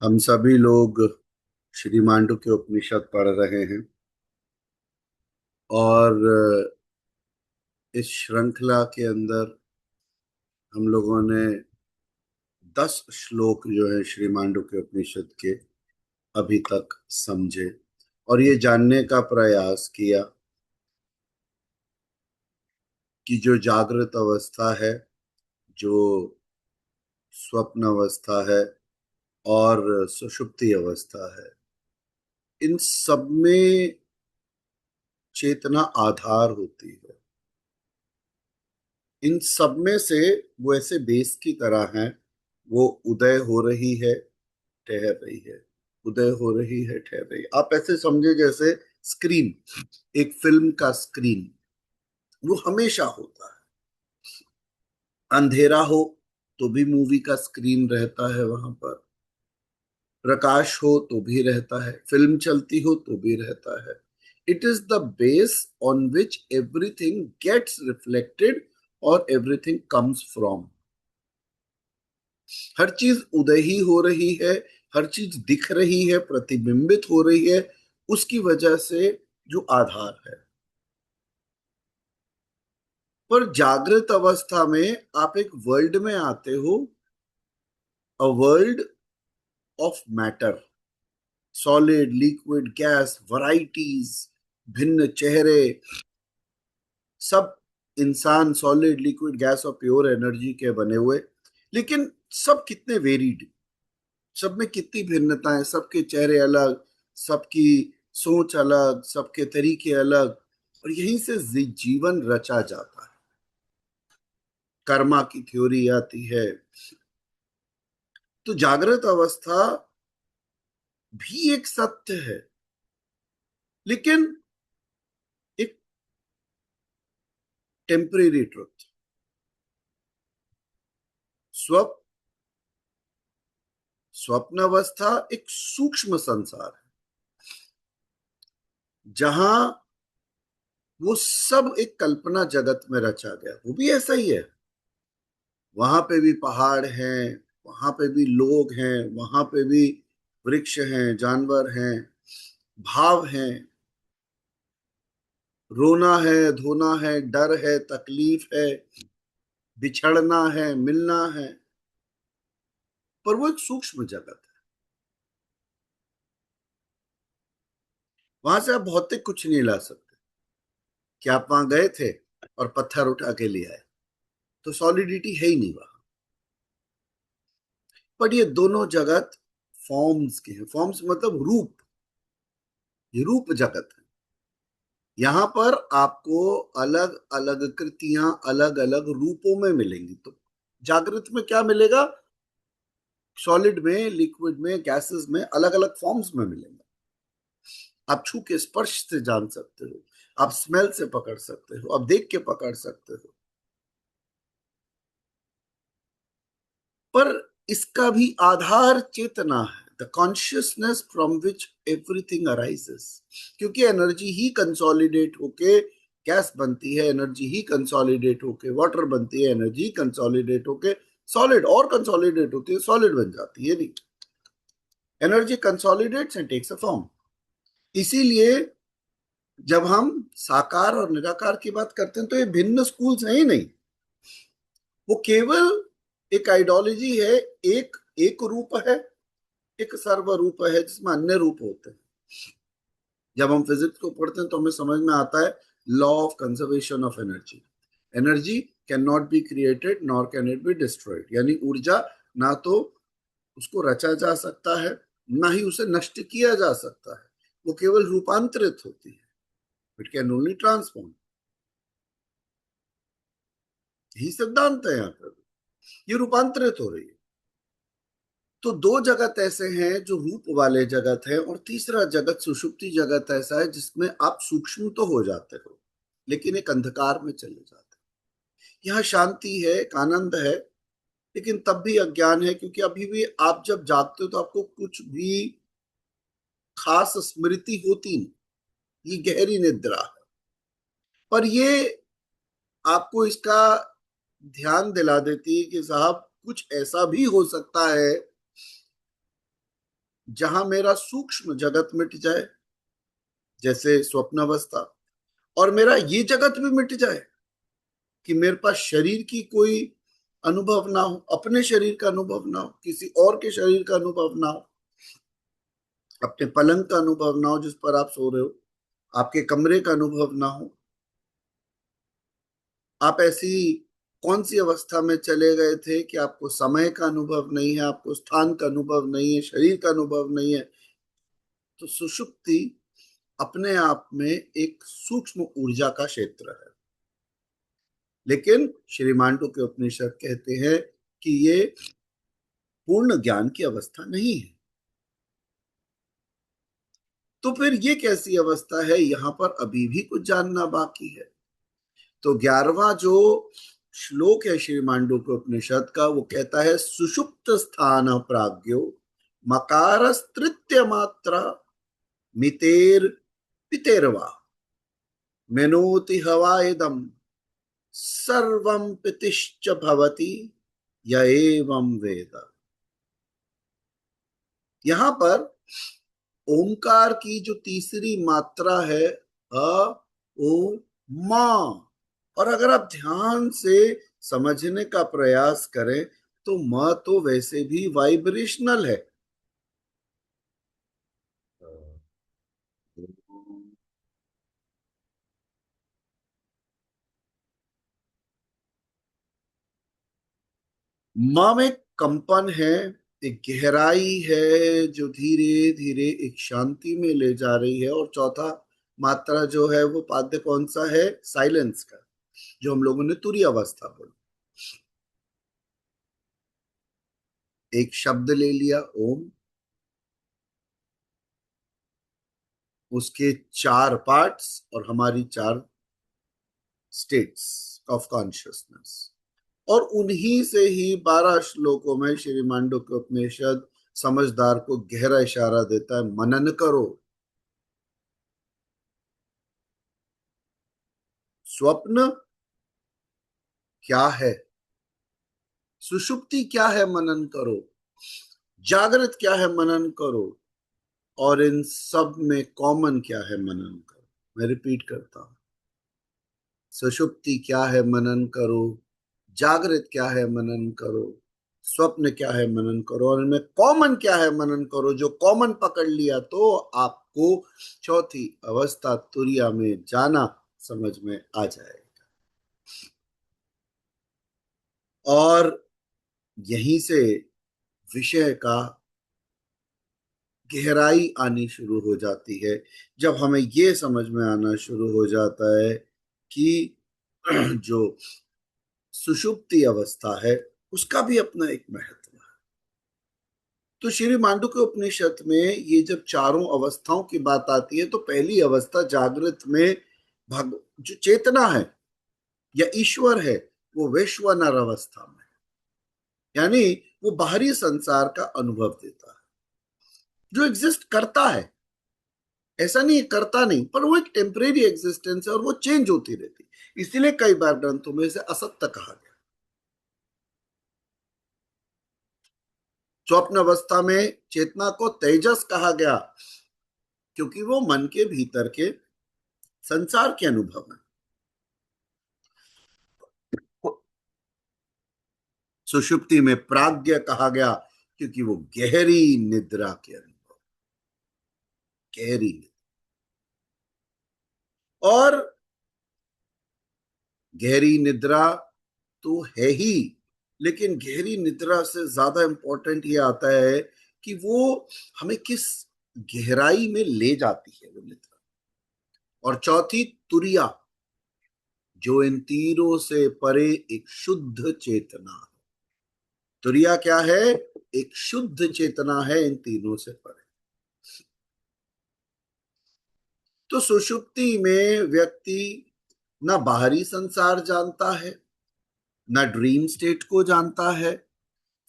हम सभी लोग श्री मांडुक्य उपनिषद पढ़ रहे हैं और इस श्रृंखला के अंदर हम लोगों ने 10 श्लोक जो है श्री मांडुक्य उपनिषद के अभी तक समझे और ये जानने का प्रयास किया कि जो जागृत अवस्था है, जो स्वप्न अवस्था है और सुषुप्ति अवस्था है, इन सब में चेतना आधार होती है। इन सब में से वो ऐसे बेस की तरह हैं। वो उदय हो रही है, ठहर रही है, उदय हो रही है, ठहर रही है। आप ऐसे समझे जैसे स्क्रीन, एक फिल्म का स्क्रीन वो हमेशा होता है। अंधेरा हो तो भी मूवी का स्क्रीन रहता है, वहां पर प्रकाश हो तो भी रहता है, फिल्म चलती हो तो भी रहता है। It is the base on which everything gets reflected और एवरीथिंग कम्स फ्रॉम। हर चीज उदय ही हो रही है, हर चीज दिख रही है, प्रतिबिंबित हो रही है, उसकी वजह से जो आधार है। पर जागृत अवस्था में आप एक वर्ल्ड में आते हो, a world of matter, solid, liquid, gas, varieties, भिन्न चेहरे, सब इंसान सॉलिड, लिक्विड, गैस और प्योर एनर्जी के बने हुए। लेकिन सब कितने वेरीड, सब में कितनी भिन्नताएं, सबके चेहरे अलग, सबकी सोच अलग, सबके तरीके अलग। और यहीं से जीवन रचा जाता है। कर्मा की थ्योरी आती है। तो जागृत अवस्था भी एक सत्य है, लेकिन एक टेम्परेरी ट्रुथ। स्वप्न, स्वप्न अवस्था एक सूक्ष्म संसार है, जहां वो सब एक कल्पना जगत में रचा गया। वो भी ऐसा ही है। वहां पे भी पहाड़ हैं, वहां पे भी लोग हैं, वहां पे भी वृक्ष हैं, जानवर हैं, भाव हैं, रोना है, धोना है, डर है, तकलीफ है, बिछड़ना है, मिलना है। पर वो एक सूक्ष्म जगत है। वहां से आप भौतिक कुछ नहीं ला सकते कि आप वहां गए थे और पत्थर उठा के ले आए, तो सॉलिडिटी है ही नहीं वहां। पर ये दोनों जगत फॉर्म्स के हैं। फॉर्म्स मतलब रूप, ये रूप जगत है। यहाँ पर आपको अलग अलग कृतियां अलग अलग रूपों में मिलेंगी। तो जागृत में क्या मिलेगा? सॉलिड में, लिक्विड में, गैसेस में, अलग अलग फॉर्म्स में मिलेंगे। आप छू के, स्पर्श से जान सकते हो, आप स्मेल से पकड़ सकते हो, आप देख के पकड़ सकते हो। पर इसका भी आधार चेतना है, the consciousness from which everything arises. क्योंकि एनर्जी ही कंसोलिडेट होके गैस बनती है, एनर्जी ही कंसोलिडेट होके वाटर बनती है, एनर्जी कंसोलिडेट होके सॉलिड, और कंसोलिडेट होती है, सॉलिड बन जाती है। नहीं, energy consolidates and takes a form. इसीलिए जब हम साकार और निराकार की बात करते हैं तो ये भिन्न स्कूल्स हैं ही नहीं। वो केवल एक आइडियोलॉजी है। एक एक रूप है, एक सर्व रूप है, जिसमें अन्य रूप होते हैं। जब हम फिजिक्स को पढ़ते हैं तो हमें समझ में आता है law of conservation of energy. Energy can not be created nor can it be destroyed. यानी ऊर्जा ना तो उसको रचा जा सकता है, ना ही उसे नष्ट किया जा सकता है। वो केवल रूपांतरित होती है। It can only transform. यही सिद्धांत है यहाँ पर। ये रूपांतरित हो रही है। तो दो जगत ऐसे हैं जो रूप वाले जगत है, और तीसरा जगत सुषुप्ति जगत ऐसा है जिसमें आप सूक्ष्म तो हो जाते हो, लेकिन एक अंधकार में चले जाते हो। यहाँ शांति है, एक आनंद है, लेकिन तब भी अज्ञान है, क्योंकि अभी भी आप जब जागते हो तो आपको कुछ भी खास स्मृति होती नहीं। ये गहरी निद्रा है। पर ये आपको इसका ध्यान दिला देती है कि साहब कुछ ऐसा भी हो सकता है जहां मेरा सूक्ष्म जगत मिट जाए, जैसे स्वप्नावस्था, और मेरा ये जगत भी मिट जाए कि मेरे पास शरीर की कोई अनुभव ना हो, अपने शरीर का अनुभव ना हो, किसी और के शरीर का अनुभव ना हो, अपने पलंग का अनुभव ना हो जिस पर आप सो रहे हो, आपके कमरे का अनुभव ना हो। आप ऐसी कौन सी अवस्था में चले गए थे कि आपको समय का अनुभव नहीं है, आपको स्थान का अनुभव नहीं है, शरीर का अनुभव नहीं है? तो सुषुप्ति अपने आप में एक सूक्ष्म ऊर्जा का क्षेत्र है। लेकिन श्री मांडू के उपनिषद कहते हैं कि ये पूर्ण ज्ञान की अवस्था नहीं है। तो फिर ये कैसी अवस्था है? यहां पर अभी भी कुछ जानना बाकी है। तो 11वां जो श्लोक है श्री मांडू के उपनिषद का, वो कहता है सुषुप्त स्थान प्राज्ञो मकारस्तृत्य मात्रा मितेर पितेरवा मेनोति हवाइदम सर्वं पितिश्च भवति य एवं वेद। यहां पर ओंकार की जो तीसरी मात्रा है, अ ओ मा, और अगर आप ध्यान से समझने का प्रयास करें तो म तो वैसे भी वाइब्रेशनल है। म में कंपन है, एक गहराई है जो धीरे धीरे एक शांति में ले जा रही है। और चौथा मात्रा जो है वो पाद्य कौन सा है? साइलेंस का, जो हम लोगों ने तुरीय अवस्था बोली। एक शब्द ले लिया ओम, उसके चार पार्ट्स और हमारी चार स्टेट्स ऑफ कॉन्शियसनेस, और उन्हीं से ही 12 श्लोकों में श्री मांडू के उपनिषद समझदार को गहरा इशारा देता है, मनन करो। स्वप्न क्या है, सुषुप्ति क्या है, मनन करो। जागृत क्या है, मनन करो। और इन सब में कॉमन क्या है, मनन करो। मैं रिपीट करता हूं, सुषुप्ति क्या है, मनन करो। जागृत क्या है, मनन करो। स्वप्न क्या है, मनन करो। और इनमें कॉमन क्या है, मनन करो। जो कॉमन पकड़ लिया तो आपको चौथी अवस्था तुरिया में जाना समझ में आ जाएगा। और यहीं से विषय का गहराई आनी शुरू हो जाती है, जब हमें ये समझ में आना शुरू हो जाता है कि जो सुषुप्ति अवस्था है उसका भी अपना एक महत्व है। तो श्री मांडू के उपनिषद में ये जब चारों अवस्थाओं की बात आती है तो पहली अवस्था जागृत में भग जो चेतना है या ईश्वर है, वो वैश्वानर अवस्था में, यानी वो बाहरी संसार का अनुभव देता है, जो एग्जिस्ट करता है। ऐसा नहीं करता नहीं, पर वो एक टेम्परेरी एग्जिस्टेंस है और वो चेंज होती रहती है। इसीलिए कई बार ग्रंथों में इसे असत्य कहा गया। स्वप्न अवस्था में चेतना को तेजस कहा गया, क्योंकि वो मन के भीतर के संसार के अनुभव है। सुषुप्ति में प्राज्ञ कहा गया, क्योंकि वो गहरी निद्रा के अनुभव, गहरी निद्रा। और गहरी निद्रा तो है ही, लेकिन गहरी निद्रा से ज्यादा इंपॉर्टेंट ये आता है कि वो हमें किस गहराई में ले जाती है वो निद्रा। और चौथी तुरिया, जो इन तीनों से परे एक शुद्ध चेतना। तुरिया क्या है? एक शुद्ध चेतना है इन तीनों से परे। तो सुषुप्ति में व्यक्ति ना बाहरी संसार जानता है, ना ड्रीम स्टेट को जानता है,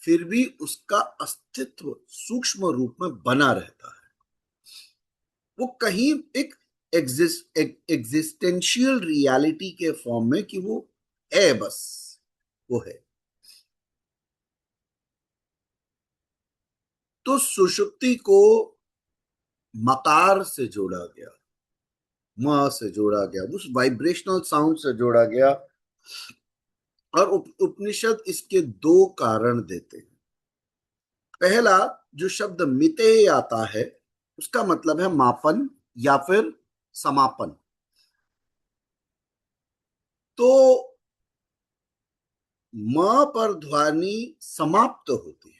फिर भी उसका अस्तित्व सूक्ष्म रूप में बना रहता है। वो कहीं एक एग्जिस्टेंशियल रियलिटी के फॉर्म में कि वो है, बस वो है। तो सुषुप्ति को मकार से जोड़ा गया, म से जोड़ा गया, उस वाइब्रेशनल साउंड से जोड़ा गया। और उपनिषद इसके दो कारण देते हैं। पहला, जो शब्द मिते आता है उसका मतलब है मापन या फिर समापन। तो म पर ध्वनि समाप्त होती है।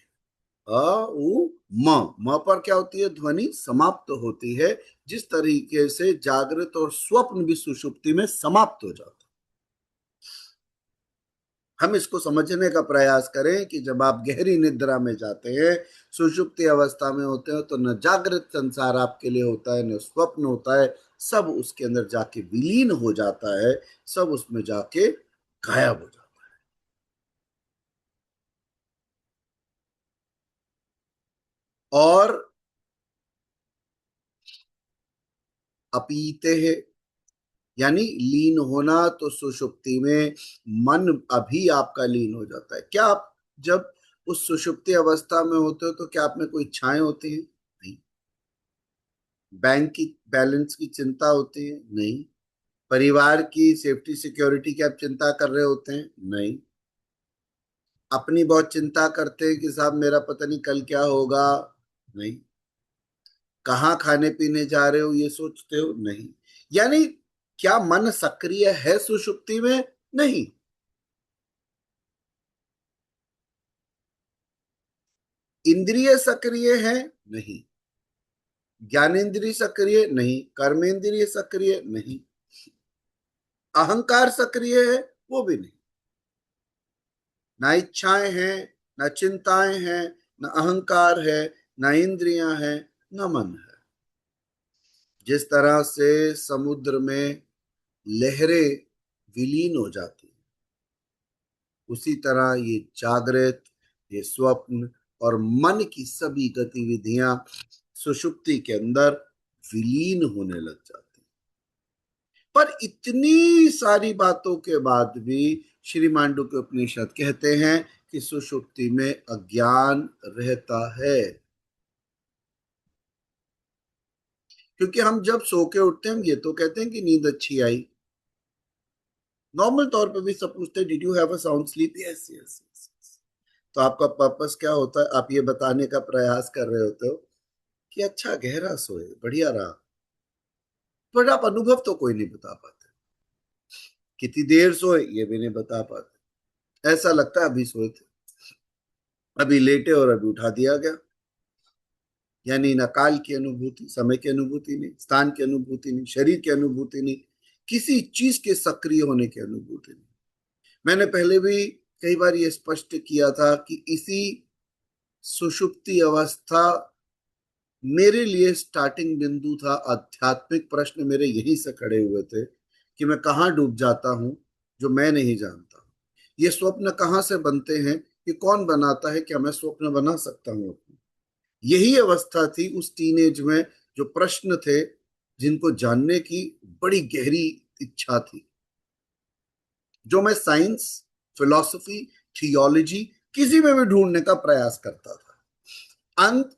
अ उ म, म पर क्या होती है? ध्वनि समाप्त होती है। जिस तरीके से जागृत और स्वप्न भी सुषुप्ति में समाप्त हो जाता है। हम इसको समझने का प्रयास करें कि जब आप गहरी निद्रा में जाते हैं, सुषुप्ति अवस्था में होते हैं, तो न जागृत संसार आपके लिए होता है, न स्वप्न होता है। सब उसके अंदर जाके विलीन हो जाता है, सब उसमें जाके गायब हो जाता है। और अपीते है यानी लीन होना, तो सुषुप्ति में मन अभी आपका लीन हो जाता है। क्या आप जब उस सुषुप्ति अवस्था में होते हो तो क्या आप में कोई इच्छाएं होती हैं? नहीं। बैंक की बैलेंस की चिंता होती है? नहीं। परिवार की सेफ्टी सिक्योरिटी की आप चिंता कर रहे होते हैं? नहीं। अपनी बहुत चिंता करते हैं कि साहब मेरा पता नहीं कल क्या होगा? नहीं। कहाँ खाने पीने जा रहे हो ये सोचते हो? नहीं। यानी क्या मन सक्रिय है सुषुप्ति में? नहीं। इंद्रिय सक्रिय है? नहीं। ज्ञानेन्द्रिय सक्रिय? नहीं। कर्मेंद्रिय सक्रिय? नहीं। अहंकार सक्रिय है? वो भी नहीं। ना इच्छाएं हैं, ना चिंताएं हैं, ना अहंकार है, ना इंद्रियां हैं, ना मन है। जिस तरह से समुद्र में लहरें विलीन हो जाती हैं, उसी तरह ये जागृत, ये स्वप्न और मन की सभी गतिविधियां सुषुप्ति के अंदर विलीन होने लग जाती हैं। पर इतनी सारी बातों के बाद भी श्री मांडुक्य उपनिषद कहते हैं कि सुषुप्ति में अज्ञान रहता है। क्योंकि हम जब सो के उठते हैं, हम ये तो कहते हैं कि नींद अच्छी आई। नॉर्मल तौर पे भी सब पूछते हैं, did you have a sound sleep? Yes yes yes. तो आपका पर्पस क्या होता है? आप ये बताने का प्रयास कर रहे होते हो कि अच्छा गहरा सोए, बढ़िया रहा। पर आप अनुभव तो कोई नहीं बता पाते। कितनी देर सोए ये भी नहीं बता पाते। ऐसा लगता है अभी सोए थे, अभी लेटे और अभी उठा दिया गया। यानी न काल की अनुभूति, समय की अनुभूति नहीं, स्थान की अनुभूति नहीं, शरीर की अनुभूति नहीं, किसी चीज के सक्रिय होने की अनुभूति नहीं। मैंने पहले भी कई बार ये स्पष्ट किया था कि इसी सुषुप्ति अवस्था मेरे लिए स्टार्टिंग बिंदु था। आध्यात्मिक प्रश्न मेरे यहीं से खड़े हुए थे कि मैं कहाँ डूब जाता हूँ जो मैं नहीं जानता। ये स्वप्न कहाँ से बनते हैं, ये कौन बनाता है? क्या मैं स्वप्न बना सकता हूँ अपने? यही अवस्था थी उस टीनेज में, जो प्रश्न थे जिनको जानने की बड़ी गहरी इच्छा थी, जो मैं साइंस, फिलॉसफी, थियोलॉजी किसी में भी ढूंढने का प्रयास करता था।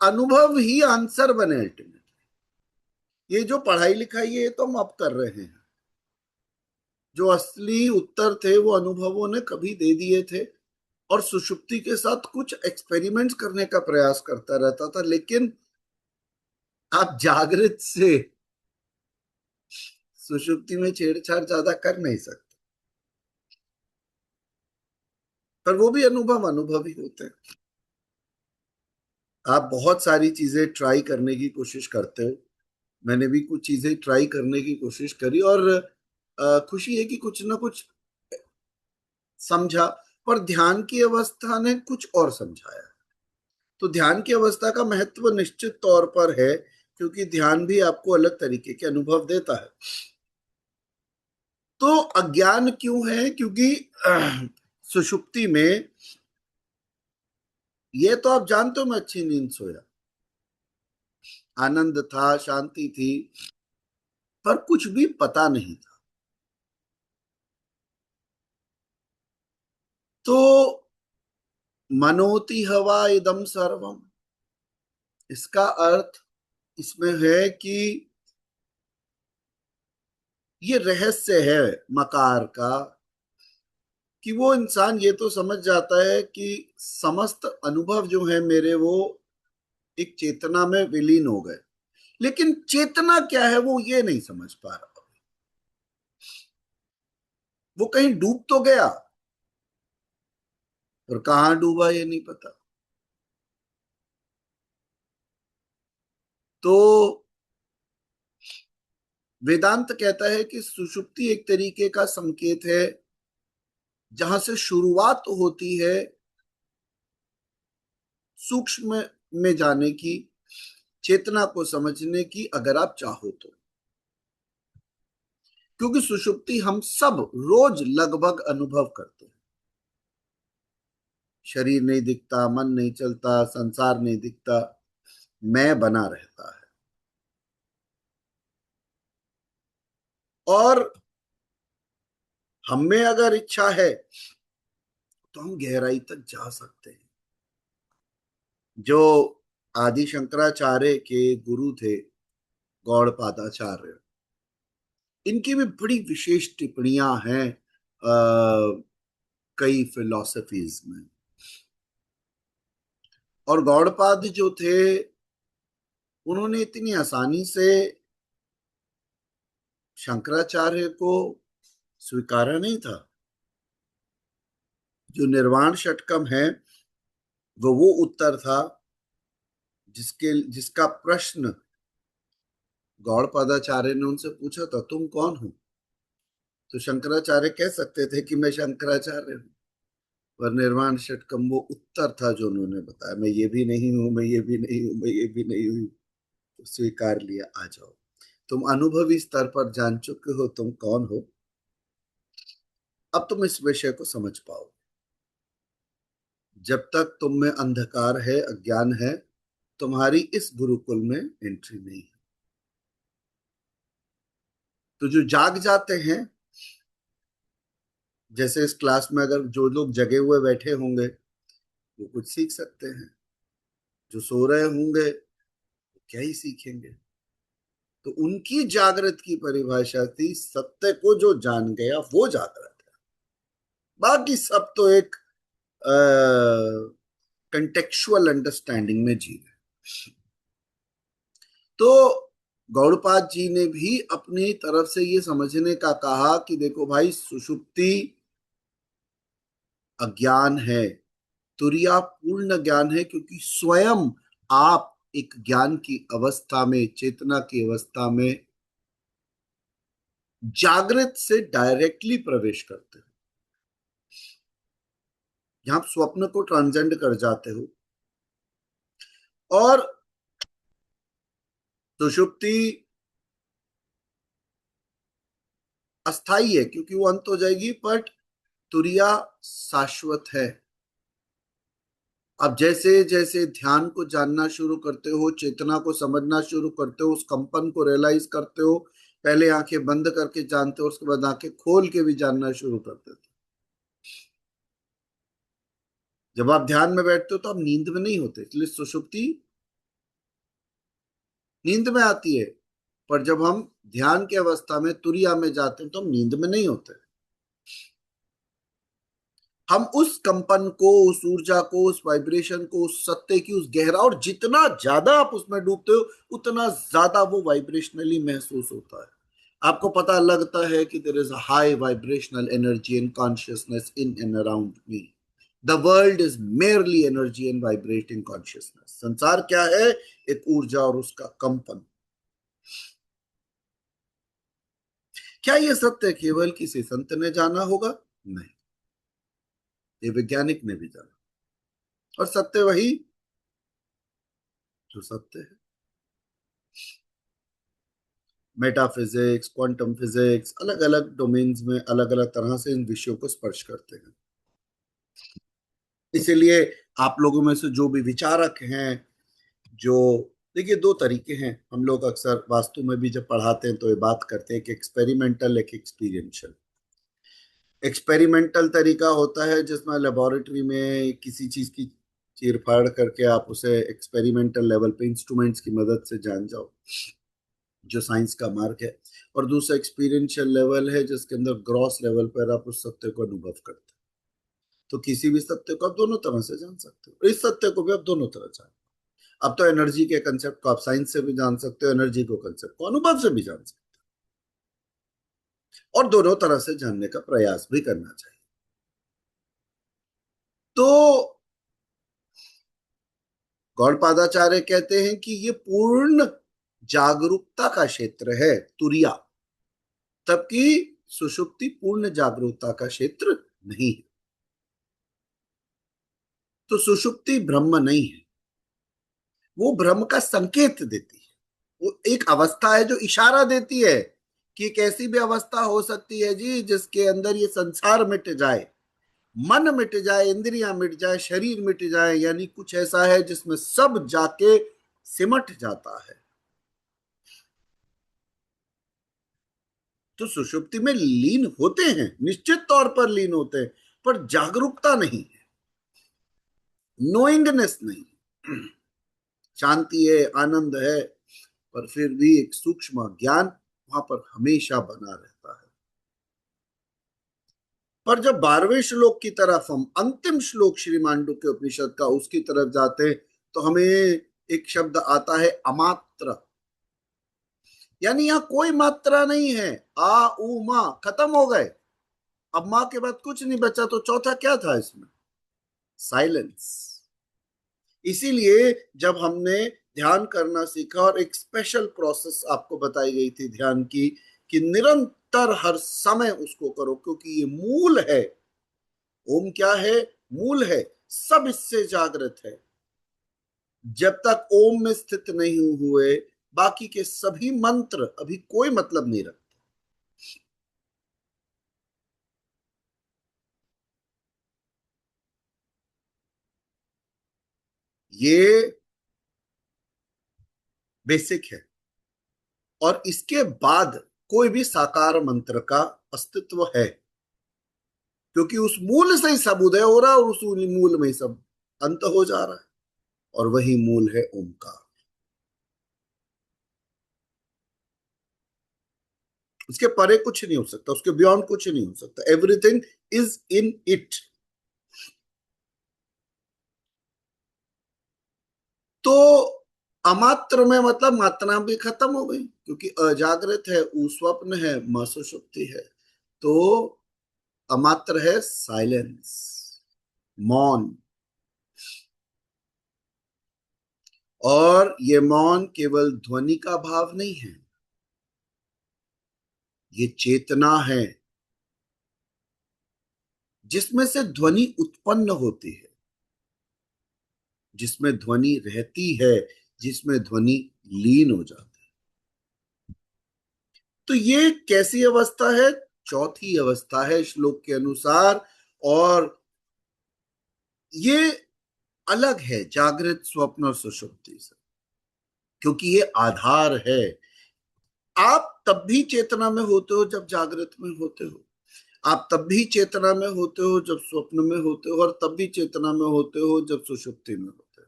अनुभव ही आंसर बने अल्टीमेट। ये जो पढ़ाई लिखाई है ये तो हम अब कर रहे हैं। जो असली उत्तर थे वो अनुभवों ने कभी दे दिए थे। और सुषुप्ति के साथ कुछ एक्सपेरिमेंट्स करने का प्रयास करता रहता था, लेकिन आप जागृत से सुषुप्ति में छेड़छाड़ ज्यादा कर नहीं सकते। पर वो भी अनुभव अनुभव ही होते हैं। आप बहुत सारी चीजें ट्राई करने की कोशिश करते हो। मैंने भी कुछ चीजें ट्राई करने की कोशिश करी, और खुशी है कि कुछ ना कुछ समझा। पर ध्यान की अवस्था ने कुछ और समझाया। तो ध्यान की अवस्था का महत्व निश्चित तौर पर है, क्योंकि ध्यान भी आपको अलग तरीके के अनुभव देता है। तो अज्ञान क्यों है? क्योंकि सुषुप्ति में, ये तो आप जानते हो, मैं अच्छी नींद सोया, आनंद था, शांति थी, पर कुछ भी पता नहीं था। तो मनोति हवा इदम सर्वम, इसका अर्थ इसमें है कि ये रहस्य है मकार का, कि वो इंसान ये तो समझ जाता है कि समस्त अनुभव जो है मेरे, वो एक चेतना में विलीन हो गए, लेकिन चेतना क्या है वो ये नहीं समझ पा रहा। वो कहीं डूब तो गया, पर कहाँ डूबा ये नहीं पता। तो वेदांत कहता है कि सुषुप्ति एक तरीके का संकेत है, जहां से शुरुआत होती है सूक्ष्म में जाने की, चेतना को समझने की, अगर आप चाहो तो। क्योंकि सुषुप्ति हम सब रोज लगभग अनुभव करते हैं। शरीर नहीं दिखता, मन नहीं चलता, संसार नहीं दिखता, मैं बना रहता है। और हमें अगर इच्छा है तो हम गहराई तक जा सकते हैं। जो आदि शंकराचार्य के गुरु थे, गौड़पादाचार्य, इनकी भी बड़ी विशेष टिप्पणियां हैं कई फिलॉसफीज में। और गौड़पाद जो थे, उन्होंने इतनी आसानी से शंकराचार्य को स्वीकारा नहीं था। जो निर्वाण षटकम है, वो उत्तर था जिसका प्रश्न गौड़पादाचार्य ने उनसे पूछा था, तुम कौन हो? तो शंकराचार्य कह सकते थे कि मैं शंकराचार्य हूँ, पर निर्वाण षटकम वो उत्तर था जो उन्होंने बताया, मैं ये भी नहीं हूं, मैं ये भी नहीं हूं, मैं ये भी नहीं हूं। तो स्वीकार लिया, आ जाओ, तुम अनुभवी स्तर पर जान चुके हो तुम कौन हो, अब तुम इस विषय को समझ पाओ। जब तक तुम में अंधकार है, अज्ञान है, तुम्हारी इस गुरुकुल में एंट्री नहीं है। तो जो जाग जाते हैं, जैसे इस क्लास में अगर जो लोग जगे हुए बैठे होंगे वो कुछ सीख सकते हैं, जो सो रहे होंगे वो क्या ही सीखेंगे। तो उनकी जागृत की परिभाषा थी, सत्य को जो जान गया वो जागृत है, बाकी सब तो एक कंटेक्चुअल अंडरस्टैंडिंग में जी रहे। तो गौड़पाद जी ने भी अपनी तरफ से ये समझने का कहा कि देखो भाई, सुषुप्ति अज्ञान है, तुरिया पूर्ण ज्ञान है, क्योंकि स्वयं आप एक ज्ञान की अवस्था में, चेतना की अवस्था में जागृत से डायरेक्टली प्रवेश करते हो। यहां आप स्वप्न को ट्रांसेंड कर जाते हो। और सुषुप्ति अस्थाई है क्योंकि वो अंत हो जाएगी, बट तुरिया शाश्वत है। अब जैसे जैसे ध्यान को जानना शुरू करते हो, चेतना को समझना शुरू करते हो, उस कंपन को रियलाइज करते हो, पहले आंखें बंद करके जानते हो, उसके बाद आंखें खोल के भी जानना शुरू करते हो। जब आप ध्यान में बैठते हो तो आप नींद में नहीं होते, इसलिए सुषुप्ति नींद में आती है। पर जब हम ध्यान की अवस्था में, तुरिया में जाते हैं, तो हम नींद में नहीं होते। हम उस कंपन को, उस ऊर्जा को, उस वाइब्रेशन को, उस सत्य की उस गहरा, और जितना ज्यादा आप उसमें डूबते हो उतना ज्यादा वो वाइब्रेशनली महसूस होता है। आपको पता लगता है कि there is a high vibrational energy and consciousness in and around me. The world is merely energy and vibrating consciousness. संसार क्या है? एक ऊर्जा और उसका कंपन। क्या ये सत्य केवल किसी संत ने जाना होगा? नहीं, ये वैज्ञानिक ने भी जाना। और सत्य वही जो सत्य है। मेटाफिजिक्स, क्वांटम फिजिक्स, अलग अलग डोमेन्स में अलग अलग तरह से इन विषयों को स्पर्श करते हैं। इसीलिए आप लोगों में से जो भी विचारक हैं, जो, देखिए दो तरीके हैं। हम लोग अक्सर वास्तु में भी जब पढ़ाते हैं तो ये बात करते हैं कि एक्सपेरिमेंटल, एक एक्सपीरियंशियल। एक्सपेरिमेंटल तरीका होता है जिसमें लेबोरेटरी में किसी चीज की चीर फाड़ करके आप उसे एक्सपेरिमेंटल लेवल पे इंस्ट्रूमेंट्स की मदद से जान जाओ, जो साइंस का मार्ग है। और दूसरा एक्सपीरियंशियल लेवल है, जिसके अंदर ग्रॉस लेवल पर आप उस सत्य को अनुभव करते हो। तो किसी भी सत्य को आप दोनों तरह से जान सकते हो, इस सत्य को भी आप दोनों तरह जान। अब तो एनर्जी के कंसेप्ट को आप साइंस से भी जान सकते हो, एनर्जी को कंसेप्ट को अनुभव से भी जान सकते हो, और दोनों तरह से जानने का प्रयास भी करना चाहिए। तो गौड़पादाचार्य कहते हैं कि ये पूर्ण जागरूकता का क्षेत्र है तुरिया, तबकि सुषुप्ति पूर्ण जागरूकता का क्षेत्र नहीं है। तो सुषुप्ति ब्रह्म नहीं है, वो ब्रह्म का संकेत देती है। वो एक अवस्था है जो इशारा देती है कि एक ऐसी भी अवस्था हो सकती है जी जिसके अंदर ये संसार मिट जाए, मन मिट जाए, इंद्रियां मिट जाए, शरीर मिट जाए, यानी कुछ ऐसा है जिसमें सब जाके सिमट जाता है। तो सुषुप्ति में लीन होते हैं, निश्चित तौर पर लीन होते हैं, पर जागरूकता नहीं है, नोइंगनेस नहीं। शांति है, आनंद है, पर फिर भी एक सूक्ष्म ज्ञान वहां पर हमेशा बना रहता है। पर जब 12वें श्लोक की तरफ हम, अंतिम श्लोक श्री मांडू के उपनिषद का, उसकी तरफ जाते हैं, तो हमें एक शब्द आता है अमात्र। यानी यहां कोई मात्रा नहीं है, आ उ मा खत्म हो गए, अब मां के बाद कुछ नहीं बचा, तो चौथा क्या था इसमें? साइलेंस। इसीलिए जब हमने ध्यान करना सीखा, और एक स्पेशल प्रोसेस आपको बताई गई थी ध्यान की, कि निरंतर हर समय उसको करो, क्योंकि ये मूल है। ओम क्या है? मूल है, सब इससे जागृत है। जब तक ओम में स्थित नहीं हुए, बाकी के सभी मंत्र अभी कोई मतलब नहीं रखते। ये बेसिक है, और इसके बाद कोई भी साकार मंत्र का अस्तित्व है, क्योंकि उस मूल से ही सब उदय हो रहा है, और उस मूल में ही सब अंत हो जा रहा है, और वही मूल है ओमकार। उसके परे कुछ नहीं हो सकता, उसके बियॉन्ड कुछ नहीं हो सकता, एवरीथिंग इज इन इट। तो अमात्र में मतलब मात्रा भी खत्म हो गई, क्योंकि अजागृत है, स्वप्न है, सुषुप्ति है। तो अमात्र है साइलेंस, मौन। और ये मौन केवल ध्वनि का भाव नहीं है, ये चेतना है, जिसमें से ध्वनि उत्पन्न होती है, जिसमें ध्वनि रहती है, जिसमें ध्वनि लीन हो जाती है। तो ये कैसी अवस्था है? चौथी अवस्था है श्लोक के अनुसार, और ये अलग है जागृत, स्वप्न और सुषुप्ति से, क्योंकि ये आधार है। आप तब भी चेतना में होते हो जब जागृत में होते हो, आप तब भी चेतना में होते हो जब स्वप्न में होते हो, और तब भी चेतना में होते हो जब सुषुप्ति में होते हो।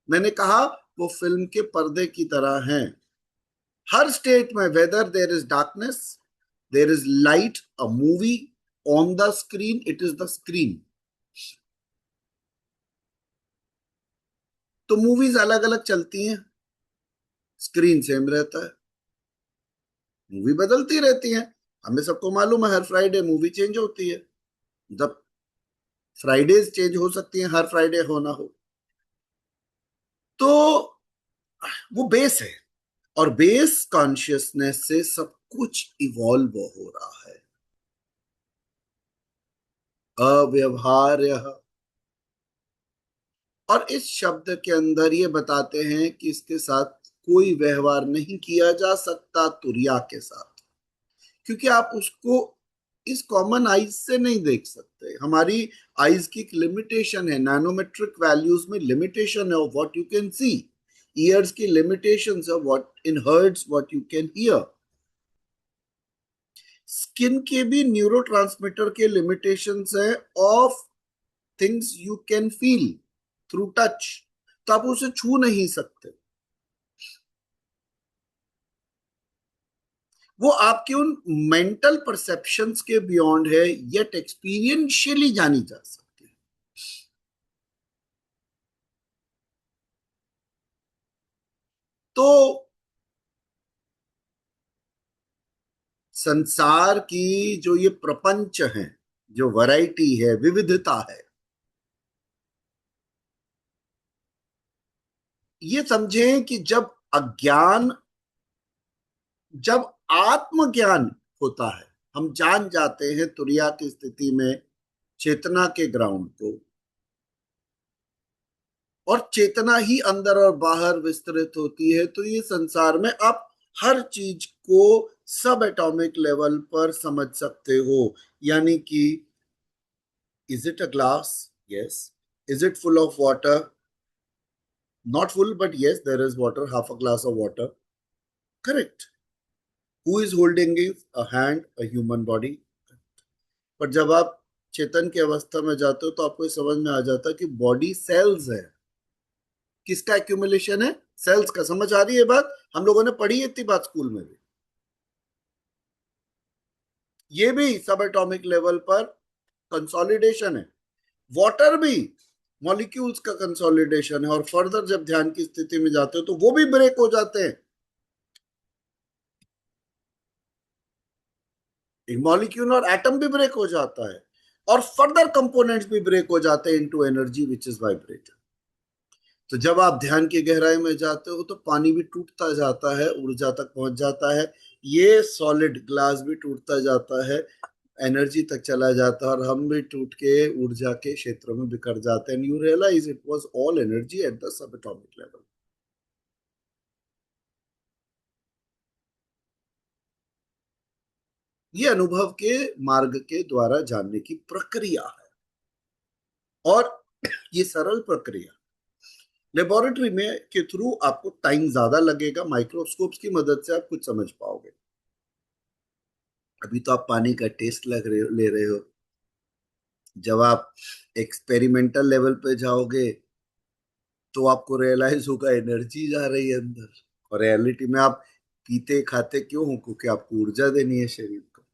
मैंने कहा वो फिल्म के पर्दे की तरह हैं, हर स्टेट में, whether there is darkness, there is light, a movie on the screen, it is the screen. तो मूवीज अलग अलग चलती हैं, स्क्रीन सेम रहता है, मूवी बदलती रहती है। हमें सबको मालूम है हर फ्राइडे मूवी चेंज होती है, जब फ्राइडेज चेंज हो सकती हैं, हर फ्राइडे हो ना हो। तो वो बेस है, और बेस कॉन्शियसनेस से सब कुछ इवॉल्व हो रहा है। अव्यवहार्य, और इस शब्द के अंदर ये बताते हैं कि इसके साथ कोई व्यवहार नहीं किया जा सकता तुरिया के साथ, क्योंकि आप उसको इस कॉमन आईज से नहीं देख सकते। हमारी आईज की एक लिमिटेशन है, नैनोमेट्रिक वैल्यूज में लिमिटेशन है of what you can see, ears की लिमिटेशंस है what in hertz what you can hear, skin के भी न्यूरोट्रांसमीटर के लिमिटेशंस है of things you can feel. Through touch, तो आप उसे छू नहीं सकते। वो आपके उन मेंटल परसेप्शंस के बियॉन्ड है, येट एक्सपीरियंशियली जानी जा सकती है। तो संसार की जो ये प्रपंच है, जो वैरायटी है, विविधता है, ये समझें कि अज्ञान जब आत्मज्ञान होता है, हम जान जाते हैं तुरिया की स्थिति में चेतना के ग्राउंड को, और चेतना ही अंदर और बाहर विस्तृत होती है, तो ये संसार में आप हर चीज को सब एटॉमिक लेवल पर समझ सकते हो। यानी कि is it a glass? Yes. Is it full of water? Not full, but yes, there is water, half a glass of water. Correct. Who is holding it? A hand, a human body. पर जब आप चेतन की अवस्था में जाते हो तो आपको समझ में आ जाता है कि बॉडी सेल्स है। किसका एक्यूमुलेशन है? सेल्स का। समझ आ रही है बात? हम लोगों ने पढ़ी है इतनी बात स्कूल में भी। ये भी सब एटॉमिक लेवल पर कंसोलिडेशन है। वाटर भी मॉलिक्यूल्स का कंसोलिडेशन है, और फर्दर जब ध्यान की स्थिति में जाते हो तो वो भी ब्रेक हो जाते हैं। एक मॉलिक्यूल और एटम भी ब्रेक हो जाता है, और फर्दर कंपोनेंट्स भी ब्रेक हो जाते हैं into energy which is vibrated. तो जब आप ध्यान की गहराई में जाते हो तो पानी भी टूटता जाता है, ऊर्जा तक पहुंच जाता है। ये सॉलिड ग्लास भी टूटता जाता है, एनर्जी तक चला जाता है, और हम भी टूट के ऊर्जा के क्षेत्रों में बिखर जाते हैं। You realize it was all energy at the subatomic level. ये अनुभव के मार्ग के द्वारा जानने की प्रक्रिया है, और ये सरल प्रक्रिया लेबोरेटरी में के थ्रू आपको टाइम ज्यादा लगेगा, माइक्रोस्कोप्स की मदद से आप कुछ समझ पाओगे। अभी तो आप पानी का टेस्ट ले रहे हो। जब आप एक्सपेरिमेंटल लेवल पे जाओगे तो आपको रियलाइज होगा एनर्जी जा रही है अंदर, और रियलिटी में आप पीते खाते क्यों हो? क्योंकि आपको ऊर्जा देनी है शरीर को।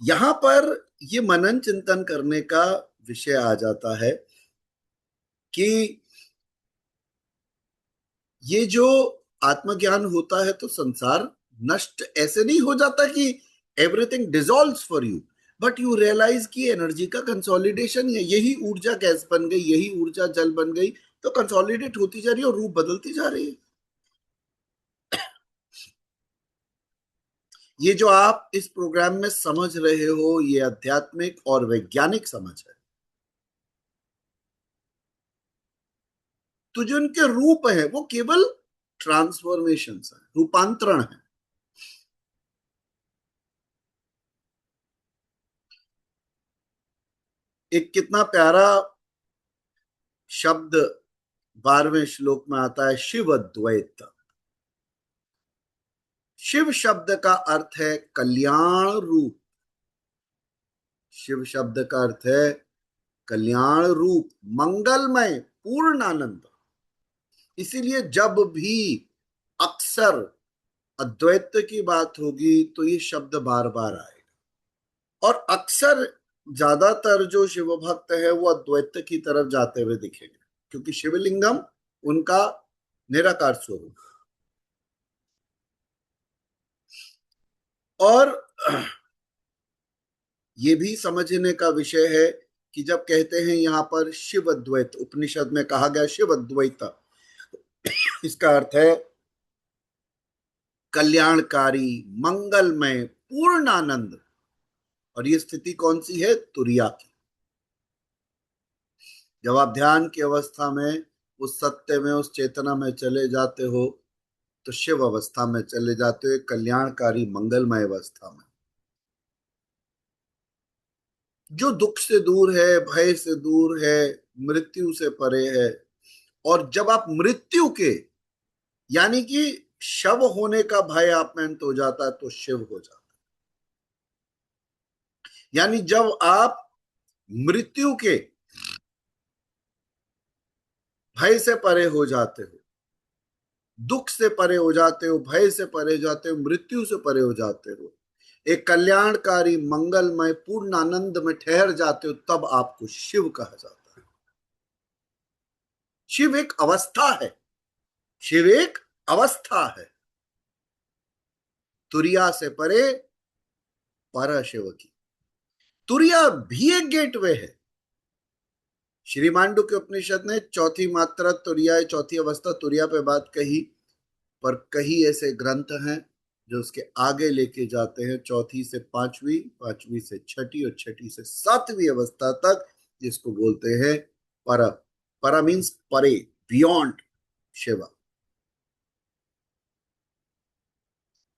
यहां पर ये मनन चिंतन करने का विषय आ जाता है कि ये जो आत्मज्ञान होता है तो संसार नष्ट ऐसे नहीं हो जाता कि everything dissolve for you, but you realize कि एनर्जी का कंसोलिडेशन है। यही ऊर्जा गैस बन गई, यही ऊर्जा जल बन गई, तो कंसोलिडेट होती जा रही है और रूप बदलती जा रही है। ये जो आप इस प्रोग्राम में समझ रहे हो, ये आध्यात्मिक और वैज्ञानिक समझ है। तो जो इनके रूप है वो केवल ट्रांसफॉर्मेशन है, रूपांतरण है। एक कितना प्यारा शब्द 12वें श्लोक में आता है, शिव अद्वैत। शिव शब्द का अर्थ है कल्याण रूप। शिव शब्द का अर्थ है कल्याण रूप, मंगलमय, पूर्ण आनंद। इसीलिए जब भी अक्सर अद्वैत की बात होगी तो ये शब्द बार बार आएगा, और अक्सर ज्यादातर जो शिव भक्त है वो अद्वैत की तरफ जाते हुए दिखेंगे, क्योंकि शिवलिंगम उनका निराकार स्वरूप। और ये भी समझने का विषय है कि जब कहते हैं यहां पर शिव अद्वैत, उपनिषद में कहा गया शिव अद्वैत, इसका अर्थ है कल्याणकारी, मंगलमय, पूर्ण आनंद। और ये स्थिति कौन सी है? तुरिया की। जब आप ध्यान की अवस्था में उस सत्य में, उस चेतना में चले जाते हो तो शिव अवस्था में चले जाते हो, कल्याणकारी मंगलमय अवस्था में, जो दुख से दूर है, भय से दूर है, मृत्यु से परे है। और जब आप मृत्यु के, यानी कि शव होने का भय आप में अंत हो जाता है तो शिव हो जाता है। यानी जब आप मृत्यु के भय से परे हो जाते हो, दुख से परे हो जाते हो, भय से परे हो जाते हो, मृत्यु से परे हो जाते हो, एक कल्याणकारी मंगलमय पूर्ण आनंद में ठहर जाते हो, तब आपको शिव कहा जाता है। शिव एक अवस्था है, शिव एक अवस्था है, तुरिया से परे पर शिव की। तुरिया भी एक गेटवे है। श्री मांडू के उपनिषद ने चौथी मात्रा तुरिया, चौथी अवस्था तुरिया पे बात कही, पर कई ऐसे ग्रंथ हैं जो उसके आगे लेके जाते हैं, चौथी से पांचवी, पांचवी से छठी और छठी से सातवीं अवस्था तक, जिसको बोलते हैं पर। पर मीन्स परे, beyond Shiva,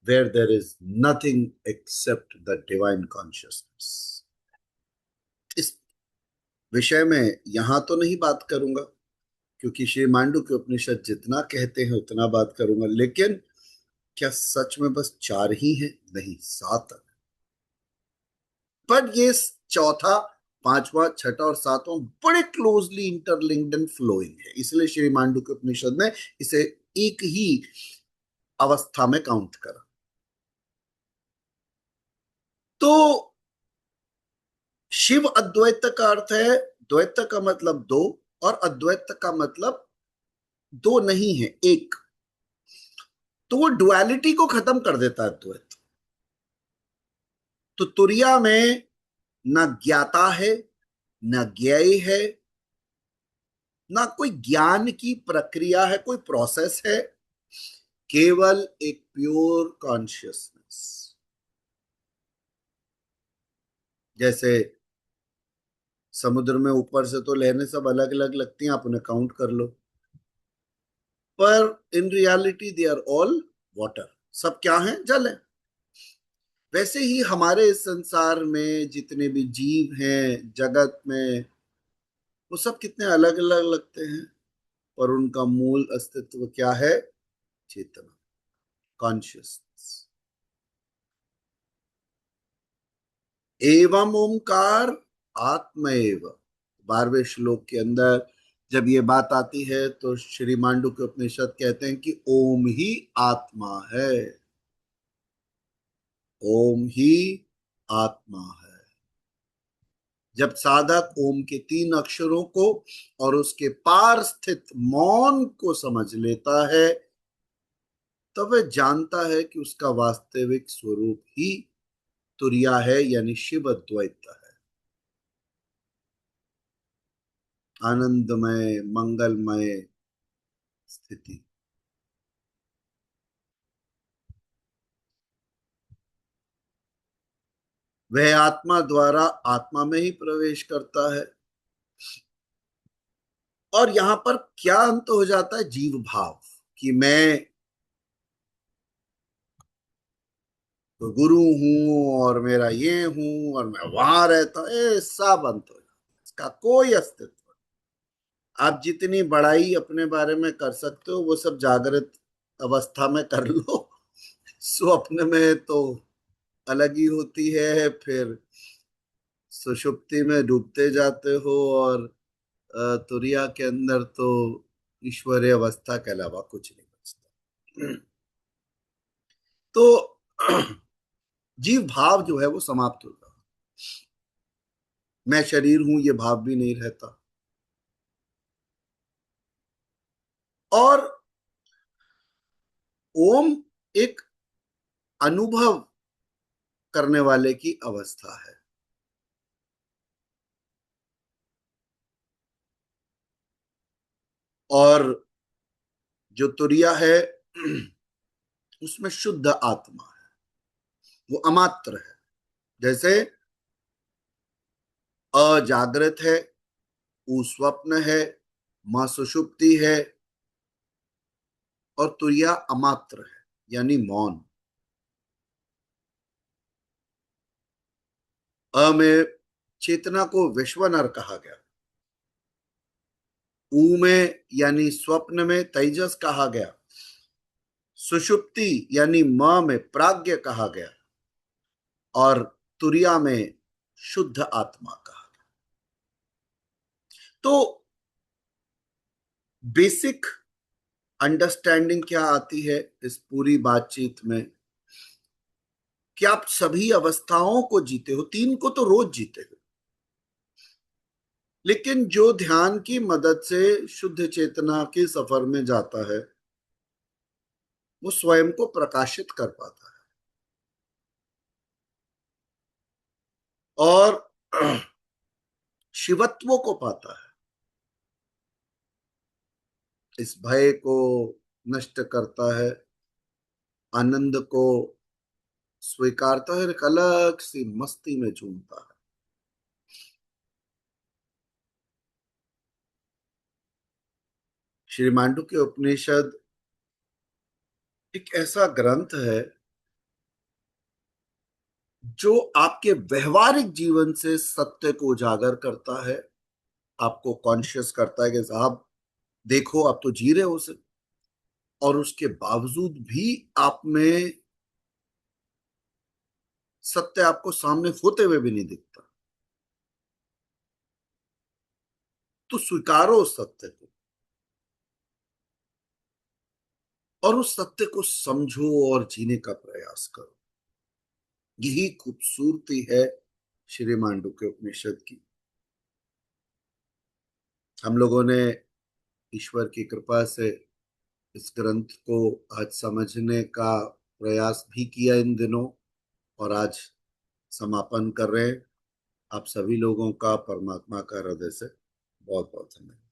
where there is nothing except the divine consciousness। इस विषय में यहां तो नहीं बात करूंगा, क्योंकि श्री मांडू के उपनिषद जितना कहते हैं उतना बात करूंगा, लेकिन क्या सच में बस चार ही है? नहीं, सात है। पर ये चौथा, पांचवा, छठा और सातवां बड़े क्लोजली इंटरलिंक्ड एंड फ्लोइंग है, इसलिए श्री मांडू के उपनिषद ने इसे एक ही अवस्था में काउंट करा। तो शिव अद्वैत का अर्थ है, द्वैत का मतलब दो, और अद्वैत का मतलब दो नहीं है, एक। तो वो डुअलिटी को खत्म कर देता है अद्वैत। तो तुरिया में न ज्ञाता है, न ज्ञेय है, ना कोई ज्ञान की प्रक्रिया है, कोई प्रोसेस है, केवल एक प्योर कॉन्शियसनेस। जैसे समुद्र में ऊपर से तो लहरें सब अलग अलग लगती हैं, आप उन्हें काउंट कर लो, पर in reality they are all water. सब क्या है? जल है। वैसे ही हमारे इस संसार में जितने भी जीव हैं जगत में, वो सब कितने अलग अलग लगते हैं, पर उनका मूल अस्तित्व क्या है? चेतना, कॉन्शियसनेस। एवं ओंकार आत्मैव, 12वें श्लोक के अंदर जब ये बात आती है तो श्री मांडू के उपनिषद कहते हैं कि ओम ही आत्मा है, ओम ही आत्मा है। जब साधक ओम के 3 अक्षरों को और उसके पार स्थित मौन को समझ लेता है, तब वह जानता है कि उसका वास्तविक स्वरूप ही तुरिया है, यानी शिव अद्वैत है, आनंदमय मंगलमय स्थिति। वह आत्मा द्वारा आत्मा में ही प्रवेश करता है। और यहां पर क्या अंत हो जाता है? जीव भाव, कि मैं तो गुरु हूं और मेरा ये हूं और मैं वहां रहता हूं, ये सब अंत हो जाता है, इसका कोई अस्तित्व नहीं। आप जितनी बड़ाई अपने बारे में कर सकते हो वो सब जागृत अवस्था में कर लो, स्वप्न में तो अलग ही होती है, फिर सुषुप्ति में डूबते जाते हो, और तुरिया के अंदर तो ईश्वरीय अवस्था के अलावा कुछ नहीं बचता। तो जीव भाव जो है वो समाप्त हो जाता, मैं शरीर हूं ये भाव भी नहीं रहता, और ओम एक अनुभव करने वाले की अवस्था है। और जो तुरिया है उसमें शुद्ध आत्मा है, वो अमात्र है। जैसे अजागृत है, उ स्वप्न है, मां सुषुप्ति है, और तुरिया अमात्र है, यानी मौन। में चेतना को विश्वनर कहा गया, ऊ में यानी स्वप्न में तेजस कहा गया, सुषुप्ति यानी म में प्राज्ञ कहा गया, और तुरिया में शुद्ध आत्मा कहा गया। तो बेसिक अंडरस्टैंडिंग क्या आती है इस पूरी बातचीत में, कि आप सभी अवस्थाओं को जीते हो, तीन को तो रोज जीते हो, लेकिन जो ध्यान की मदद से शुद्ध चेतना के सफर में जाता है वो स्वयं को प्रकाशित कर पाता है और शिवत्व को पाता है, इस भय को नष्ट करता है, आनंद को स्वीकारता है, एक अलग सी मस्ती में झूमता है। श्री मांडुक्य उपनिषद एक ऐसा ग्रंथ है जो आपके व्यवहारिक जीवन से सत्य को उजागर करता है, आपको कॉन्शियस करता है कि साहब देखो आप तो जी रहे हो उसे, और उसके बावजूद भी आप में सत्य आपको सामने होते हुए भी नहीं दिखता, तो स्वीकारो उस सत्य को और उस सत्य को समझो और जीने का प्रयास करो। यही खूबसूरती है श्री मांडुक्य उपनिषद की। हम लोगों ने ईश्वर की कृपा से इस ग्रंथ को आज समझने का प्रयास भी किया इन दिनों, और आज समापन कर रहे हैं। आप सभी लोगों का परमात्मा का हृदय से बहुत बहुत धन्यवाद।